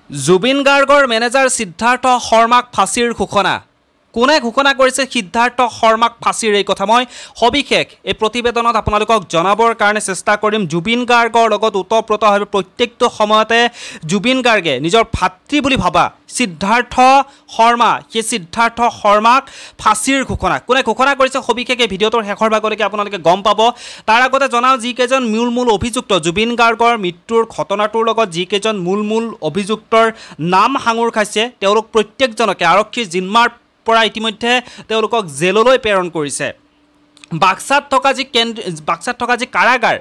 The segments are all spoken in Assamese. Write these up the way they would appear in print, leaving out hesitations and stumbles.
জুবিন গাৰ্গৰ মেনেজাৰ সিদ্ধাৰ্থ শৰ্মাক ফাঁসিৰ ঘোষণা কোনে ঘোষণা কৰিছে সিদ্ধাৰ্থ শৰ্মাক ফাঁসিৰ এই কথা মই সবিশেষ এই প্ৰতিবেদনত আপোনালোকক জনাবৰ কাৰণে চেষ্টা কৰিম। জুবিন গাৰ্গৰ লগত ওতঃপ্ৰোতভাৱে প্ৰত্যেকটো সময়তে জুবিন গাৰ্গে নিজৰ ভাতৃ বুলি ভাবা সিদ্ধাৰ্থ শৰ্মা সেই সিদ্ধাৰ্থ শৰ্মাক ফাঁসিৰ ঘোষণা কোনে ঘোষণা কৰিছে সবিশেষ এই ভিডিঅ'টোৰ শেষৰ ভাগলৈকে আপোনালোকে গম পাব। তাৰ আগতে জনাওঁ যিকেইজন মূল অভিযুক্ত জুবিন গাৰ্গৰ মৃত্যুৰ ঘটনাটোৰ লগত যিকেইজন মূল অভিযুক্তৰ নাম সাঙুৰ খাইছে তেওঁলোক প্ৰত্যেকজনকে আৰক্ষীৰ জিম্মাৰ পৰা ইতিমধ্যে তেওঁলোকক জেললৈ প্ৰেৰণ কৰিছে। বাক্সাত থকা যি কাৰাগাৰ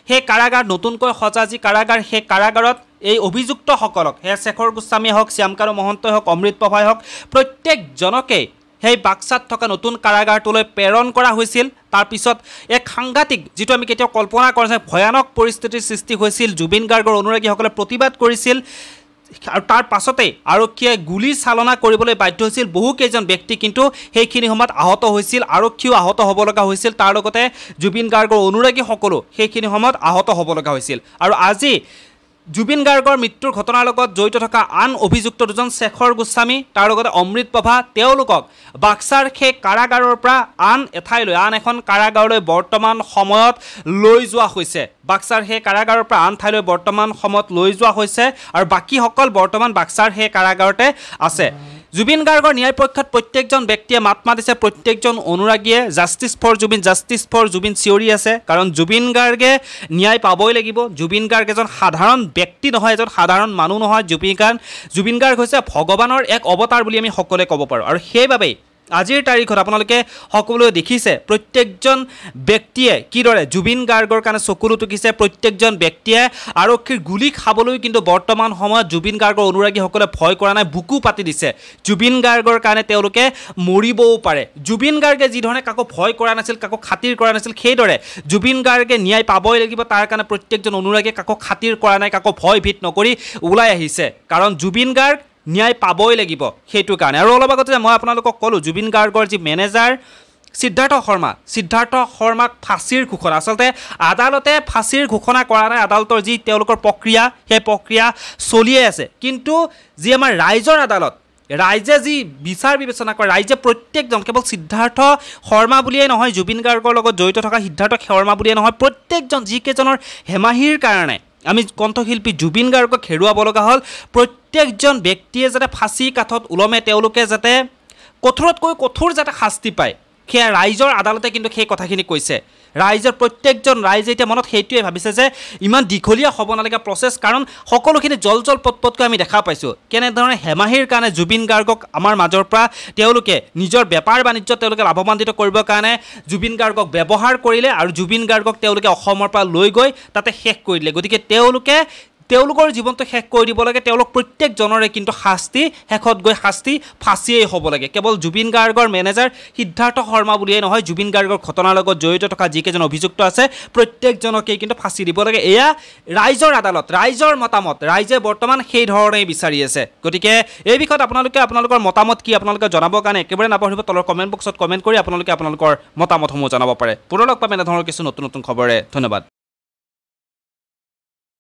সেই কাৰাগাৰ নতুনকৈ সজা যি কাৰাগাৰ সেই কাৰাগাৰত এই অভিযুক্তসকলক সেয়া শেখৰ গোস্বামী হওক শ্যামকানু মহন্তই হওক অমৃত প্ৰভাই হওক প্ৰত্যেকজনকে সেই বাক্সাত থকা নতুন কাৰাগাৰটোলৈ প্ৰেৰণ কৰা হৈছিল। তাৰ পিছত এক সাংঘাতিক যিটো আমি কেতিয়াও কল্পনা কৰা নাই ভয়ানক পৰিস্থিতিৰ সৃষ্টি হৈছিল। জুবিন গাৰ্গৰ অনুৰাগীসকলে প্ৰতিবাদ কৰিছিল আৰু তাৰ পাছতে আৰক্ষীয়ে গুলি চালনা কৰিবলৈ বাধ্য হৈছিল। বহুকেইজন ব্যক্তি কিন্তু সেইখিনি সময়ত আহত হৈছিল, আৰক্ষীও আহত হ'ব লগা হৈছিল। তাৰ লগতে জুবিন গাৰ্গৰ অনুৰাগীসকলো সেইখিনি সময়ত আহত হ'ব লগা হৈছিল। আৰু আজি জুবিন গাৰ্গৰ মৃত্যুৰ ঘটনাৰ লগত জড়িত থকা আন অভিযুক্ত দুজন শেখৰ গোস্বামী তাৰ লগতে অমৃত প্ৰভা তেওঁলোকক বাক্সাৰ সেই কাৰাগাৰৰ পৰা আন এখন কাৰাগাৰলৈ বৰ্তমান সময়ত লৈ যোৱা হৈছে। বাক্সাৰ সেই কাৰাগাৰৰ পৰা আন ঠাইলৈ বৰ্তমান সময়ত লৈ যোৱা হৈছে আৰু বাকীসকল বৰ্তমান বাক্সাৰ সেই কাৰাগাৰতে আছে। জুবিন গাৰ্গৰ ন্যায় পক্ষত প্ৰত্যেকজন ব্যক্তিয়ে মাত মাতিছে, প্ৰত্যেকজন অনুৰাগীয়ে জাষ্টিছ ফৰ জুবিন চিঞৰি আছে। কাৰণ জুবিন গাৰ্গে ন্যায় পাবই লাগিব। জুবিন গাৰ্গ এজন সাধাৰণ ব্যক্তি নহয়, এজন সাধাৰণ মানুহ নহয়। জুবিন গাৰ্গ হৈছে ভগৱানৰ এক অৱতাৰ বুলি আমি সকলোৱে ক'ব পাৰোঁ। আৰু সেইবাবেই আজিৰ তাৰিখত আপোনালোকে সকলোৱে দেখিছে প্ৰত্যেকজন ব্যক্তিয়ে কিদৰে জুবিন গাৰ্গৰ কাৰণে চকুলো টুকিছে। প্ৰত্যেকজন ব্যক্তিয়ে আৰক্ষীৰ গুলি খাবলৈ কিন্তু বৰ্তমান সময়ত জুবিন গাৰ্গৰ অনুৰাগীসকলে ভয় কৰা নাই, বুকু পাতি দিছে। জুবিন গাৰ্গৰ কাৰণে তেওঁলোকে মৰিবও পাৰে। জুবিন গাৰ্গে যিধৰণে কাকো ভয় কৰা নাছিল, কাকো খাতিৰ কৰা নাছিল, সেইদৰে জুবিন গাৰ্গে ন্যায় পাবই লাগিব। তাৰ কাৰণে প্ৰত্যেকজন অনুৰাগীয়ে কাকো খাতিৰ কৰা নাই, কাকো ভয় ভীত নকৰি ওলাই আহিছে। কাৰণ জুবিন গাৰ্গ ন্যায় পাবই লাগিব সেইটো কাৰণে। আৰু অলপ আগতে মই আপোনালোকক ক'লোঁ জুবিন গাৰ্গৰ যি মেনেজাৰ সিদ্ধাৰ্থ শৰ্মাক ফাঁসিৰ ঘোষণা আচলতে আদালতে ফাঁসিৰ ঘোষণা কৰা নাই। আদালতৰ যি তেওঁলোকৰ প্ৰক্ৰিয়া সেই প্ৰক্ৰিয়া চলিয়ে আছে। কিন্তু যি আমাৰ ৰাইজৰ আদালত ৰাইজে যি বিচাৰ বিবেচনা কৰে, ৰাইজে প্ৰত্যেকজন কেৱল সিদ্ধাৰ্থ শৰ্মা বুলিয়েই নহয়, জুবিন গাৰ্গৰ লগত জড়িত থকা সিদ্ধাৰ্থ শৰ্মা বুলিয়েই নহয়, প্ৰত্যেকজন যিকেইজনৰ হেমাহিৰ কাৰণে আমি কণ্ঠশিল্পী জুবিন গাৰ্গক হেৰুৱাব লগা হ'ল, প্ৰত্যেকজন ব্যক্তিয়ে যাতে ফাঁচি কাঠত ওলমে, তেওঁলোকে যাতে কঠোৰতকৈ কঠোৰ যাতে শাস্তি পায়, সেয়া ৰাইজৰ আদালতে কিন্তু সেই কথাখিনি কৈছে। ৰাইজৰ প্ৰত্যেকজন ৰাইজে এতিয়া মনত সেইটোৱে ভাবিছে যে ইমান দীঘলীয়া হ'ব নালাগে প্ৰচেছ। কাৰণ সকলোখিনি জল পটকৈ আমি দেখা পাইছোঁ কেনেধৰণে হেমাহিৰ কাৰণে জুবিন গাৰ্গক আমাৰ মাজৰ পৰা তেওঁলোকে নিজৰ বেপাৰ বাণিজ্য তেওঁলোকে লাভৱান্বিত কৰিবৰ কাৰণে জুবিন গাৰ্গক ব্যৱহাৰ কৰিলে আৰু জুবিন গাৰ্গক তেওঁলোকে অসমৰ পৰা লৈ গৈ তাতে শেষ কৰি দিলে। গতিকে তেওঁলোকৰ জীৱনটো শেষ কৰি দিব লাগে। তেওঁলোক প্ৰত্যেকজনৰে কিন্তু শাস্তি শেষত গৈ শাস্তি ফাঁচিয়েই হ'ব লাগে। কেৱল জুবিন গাৰ্গৰ মেনেজাৰ সিদ্ধাৰ্থ শৰ্মা বুলিয়েই নহয়, জুবিন গাৰ্গৰ ঘটনাৰ লগত জড়িত থকা যিকেইজন অভিযুক্ত আছে প্ৰত্যেকজনকেই কিন্তু ফাঁচি দিব লাগে। এয়া ৰাইজৰ আদালত, ৰাইজৰ মতামত, ৰাইজে বৰ্তমান সেই ধৰণেই বিচাৰি আছে। গতিকে এই বিষয়ত আপোনালোকৰ মতামত কি আপোনালোকে জনাবৰ কাৰণে একেবাৰে নাপাহৰিব তলৰ কমেণ্ট বক্সত কমেণ্ট কৰি আপোনালোকৰ মতামতসমূহ জনাব পাৰে। পুনৰ লগ পাম এনেধৰণৰ কিছু নতুন খবৰে। ধন্যবাদ।